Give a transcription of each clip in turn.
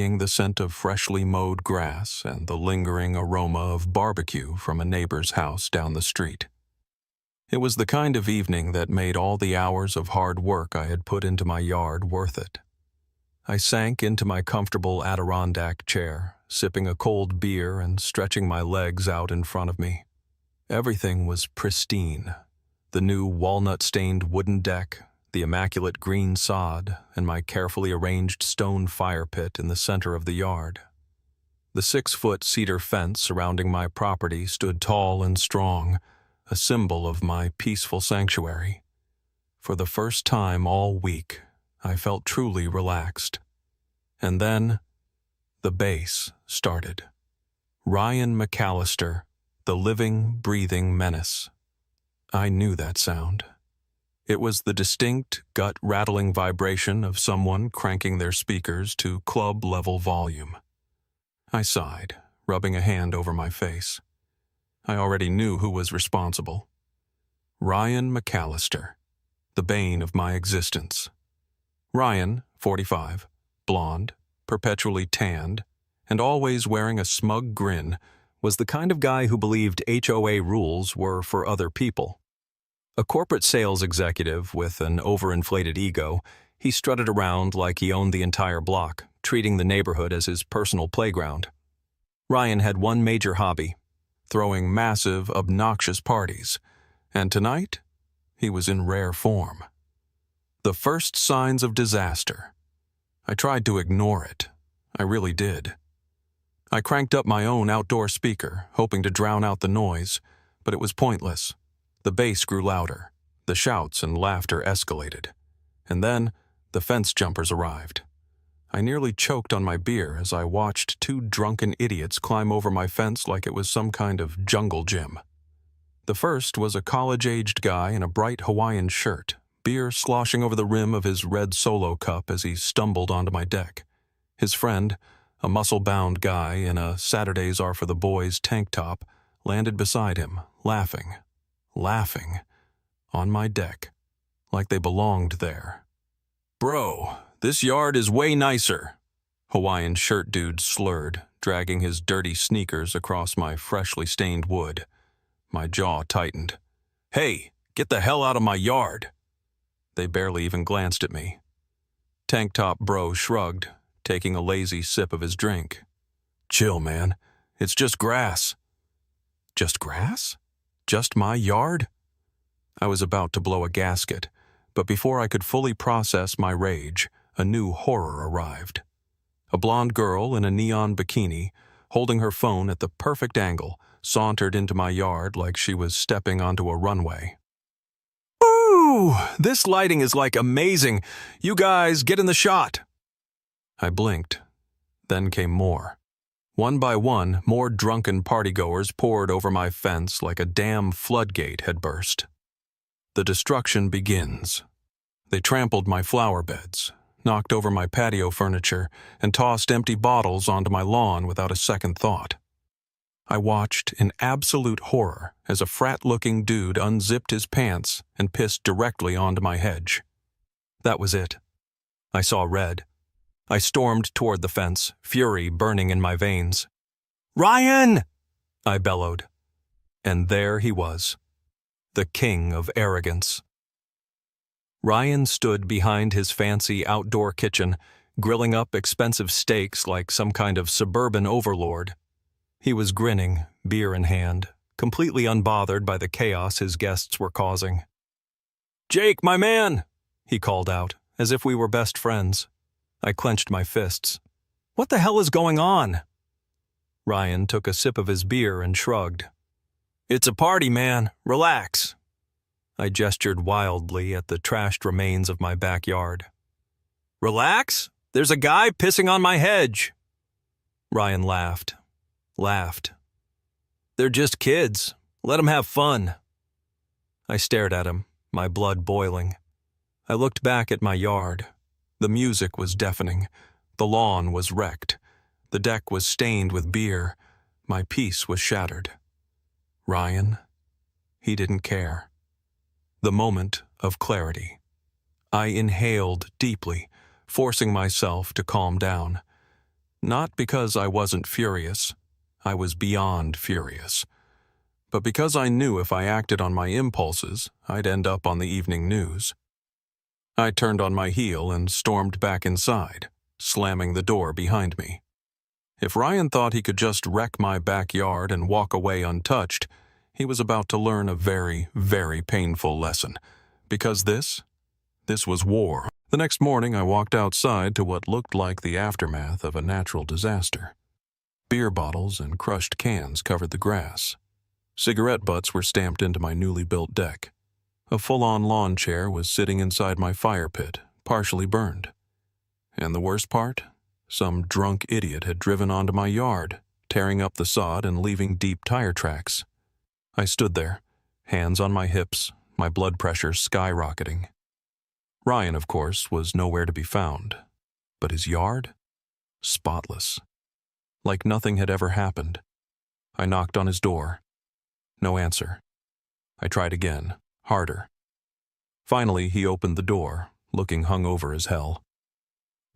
the scent of freshly mowed grass and the lingering aroma of barbecue from a neighbor's house down the street. It was the kind of evening that made all the hours of hard work I had put into my yard worth it. I sank into my comfortable Adirondack chair, sipping a cold beer and stretching my legs out in front of me. Everything was pristine. The new walnut-stained wooden deck, the immaculate green sod, and my carefully arranged stone fire pit in the center of the yard. The 6-foot cedar fence surrounding my property stood tall and strong, a symbol of my peaceful sanctuary. For the first time all week, I felt truly relaxed. And then, the bass started. Ryan McAllister, the living, breathing menace. I knew that sound. It was the distinct, gut-rattling vibration of someone cranking their speakers to club-level volume. I sighed, rubbing a hand over my face. I already knew who was responsible. Ryan McAllister, the bane of my existence. Ryan, 45, blonde, perpetually tanned, and always wearing a smug grin, was the kind of guy who believed HOA rules were for other people. A corporate sales executive with an overinflated ego, he strutted around like he owned the entire block, treating the neighborhood as his personal playground. Ryan had one major hobby: throwing massive, obnoxious parties, and tonight, he was in rare form. The first signs of disaster. I tried to ignore it. I really did. I cranked up my own outdoor speaker, hoping to drown out the noise, but it was pointless. The bass grew louder. The shouts and laughter escalated. And then, the fence jumpers arrived. I nearly choked on my beer as I watched 2 drunken idiots climb over my fence like it was some kind of jungle gym. The first was a college-aged guy in a bright Hawaiian shirt, beer sloshing over the rim of his red Solo cup as he stumbled onto my deck. His friend, a muscle-bound guy in a Saturdays Are for the Boys tank top, landed beside him, laughing, on my deck, like they belonged there. "Bro, this yard is way nicer," Hawaiian shirt dude slurred, dragging his dirty sneakers across my freshly stained wood. My jaw tightened. "Hey, get the hell out of my yard." They barely even glanced at me. Tank top bro shrugged, taking a lazy sip of his drink. "Chill, man. It's just grass." Just grass? Just my yard? I was about to blow a gasket, but before I could fully process my rage, a new horror arrived. A blonde girl in a neon bikini, holding her phone at the perfect angle, sauntered into my yard like she was stepping onto a runway. "Ooh, this lighting is like amazing. You guys, get in the shot." I blinked. Then came more. One by one, more drunken partygoers poured over my fence like a damn floodgate had burst. The destruction begins. They trampled my flower beds, knocked over my patio furniture, and tossed empty bottles onto my lawn without a second thought. I watched in absolute horror as a frat-looking dude unzipped his pants and pissed directly onto my hedge. That was it. I saw red. I stormed toward the fence, fury burning in my veins. "Ryan!" I bellowed. And there he was, the king of arrogance. Ryan stood behind his fancy outdoor kitchen, grilling up expensive steaks like some kind of suburban overlord. He was grinning, beer in hand, completely unbothered by the chaos his guests were causing. "Jake, my man!" he called out, as if we were best friends. I clenched my fists. "What the hell is going on?" Ryan took a sip of his beer and shrugged. "It's a party, man. Relax." I gestured wildly at the trashed remains of my backyard. "Relax? There's a guy pissing on my hedge." Ryan laughed. "They're just kids. Let them have fun." I stared at him, my blood boiling. I looked back at my yard. The music was deafening. The lawn was wrecked. The deck was stained with beer. My peace was shattered. Ryan, he didn't care. The moment of clarity. I inhaled deeply, forcing myself to calm down. Not because I wasn't furious. I was beyond furious. But because I knew if I acted on my impulses, I'd end up on the evening news. I turned on my heel and stormed back inside, slamming the door behind me. If Ryan thought he could just wreck my backyard and walk away untouched, he was about to learn a very, very painful lesson. Because this was war. The next morning, I walked outside to what looked like the aftermath of a natural disaster. Beer bottles and crushed cans covered the grass. Cigarette butts were stamped into my newly built deck. A full-on lawn chair was sitting inside my fire pit, partially burned. And the worst part? Some drunk idiot had driven onto my yard, tearing up the sod and leaving deep tire tracks. I stood there, hands on my hips, my blood pressure skyrocketing. Ryan, of course, was nowhere to be found, but his yard? Spotless. Like nothing had ever happened. I knocked on his door. No answer. I tried again, harder. Finally, he opened the door, looking hungover as hell.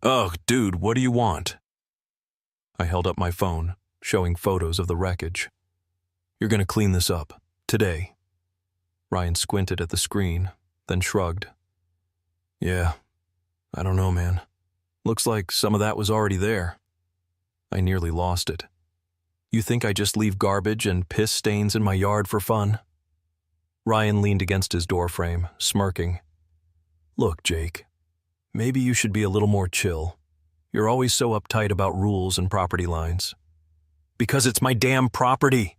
"Ugh, dude, what do you want?" I held up my phone, showing photos of the wreckage. "You're gonna clean this up, today." Ryan squinted at the screen, then shrugged. "Yeah, I don't know, man. Looks like some of that was already there." I nearly lost it. "You think I just leave garbage and piss stains in my yard for fun?" Ryan leaned against his doorframe, smirking. "Look, Jake, maybe you should be a little more chill. You're always so uptight about rules and property lines." "Because it's my damn property."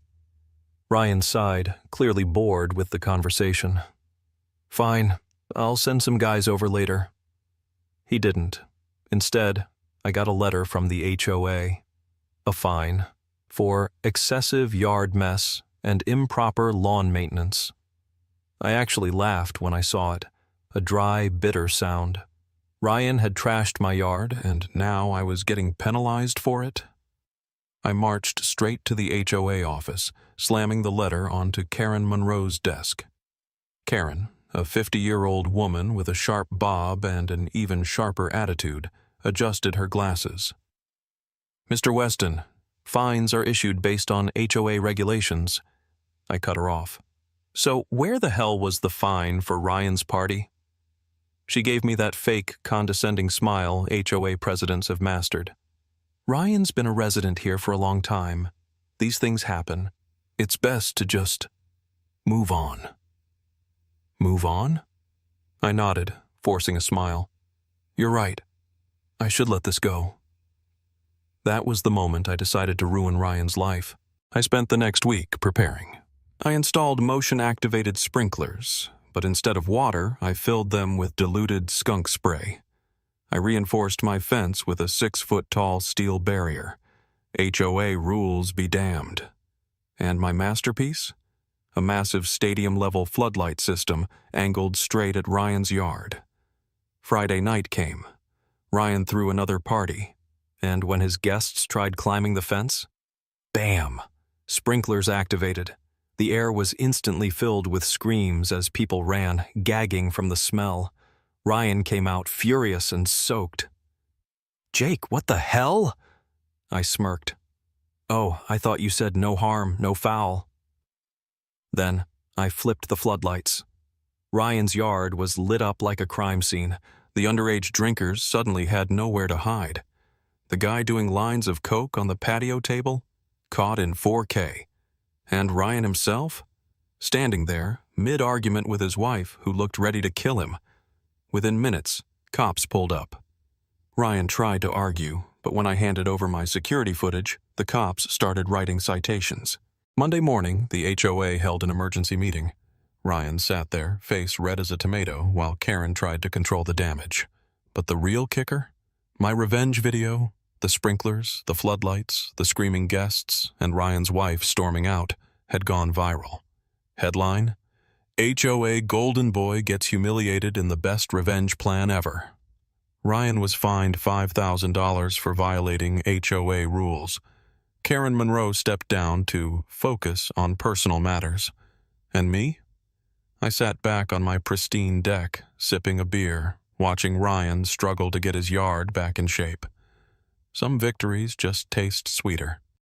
Ryan sighed, clearly bored with the conversation. "Fine, I'll send some guys over later." He didn't. Instead, I got a letter from the HOA. A fine for excessive yard mess and improper lawn maintenance. I actually laughed when I saw it, a dry, bitter sound. Ryan had trashed my yard, and now I was getting penalized for it? I marched straight to the HOA office, slamming the letter onto Karen Monroe's desk. Karen, a 50-year-old woman with a sharp bob and an even sharper attitude, adjusted her glasses. "Mr. Weston, fines are issued based on HOA regulations." I cut her off. "So where the hell was the fine for Ryan's party?" She gave me that fake, condescending smile HOA presidents have mastered. "Ryan's been a resident here for a long time. These things happen. It's best to just move on." "Move on?" I nodded, forcing a smile. "You're right. I should let this go." That was the moment I decided to ruin Ryan's life. I spent the next week preparing. I installed motion-activated sprinklers, but instead of water, I filled them with diluted skunk spray. I reinforced my fence with a 6-foot-tall steel barrier. HOA rules be damned. And my masterpiece? A massive stadium-level floodlight system angled straight at Ryan's yard. Friday night came. Ryan threw another party, and when his guests tried climbing the fence, bam! Sprinklers activated. The air was instantly filled with screams as people ran, gagging from the smell. Ryan came out furious and soaked. "Jake, what the hell?" I smirked. "Oh, I thought you said no harm, no foul." Then I flipped the floodlights. Ryan's yard was lit up like a crime scene. The underage drinkers suddenly had nowhere to hide. The guy doing lines of coke on the patio table, caught in 4K. And Ryan himself? Standing there, mid-argument with his wife, who looked ready to kill him. Within minutes, cops pulled up. Ryan tried to argue, but when I handed over my security footage, the cops started writing citations. Monday morning, the HOA held an emergency meeting. Ryan sat there, face red as a tomato, while Karen tried to control the damage. But the real kicker? My revenge video, the sprinklers, the floodlights, the screaming guests, and Ryan's wife storming out, had gone viral. Headline: HOA Golden Boy gets humiliated in the best revenge plan ever. Ryan was fined $5,000 for violating HOA rules. Karen Monroe stepped down to focus on personal matters. And me? I sat back on my pristine deck, sipping a beer, watching Ryan struggle to get his yard back in shape. Some victories just taste sweeter.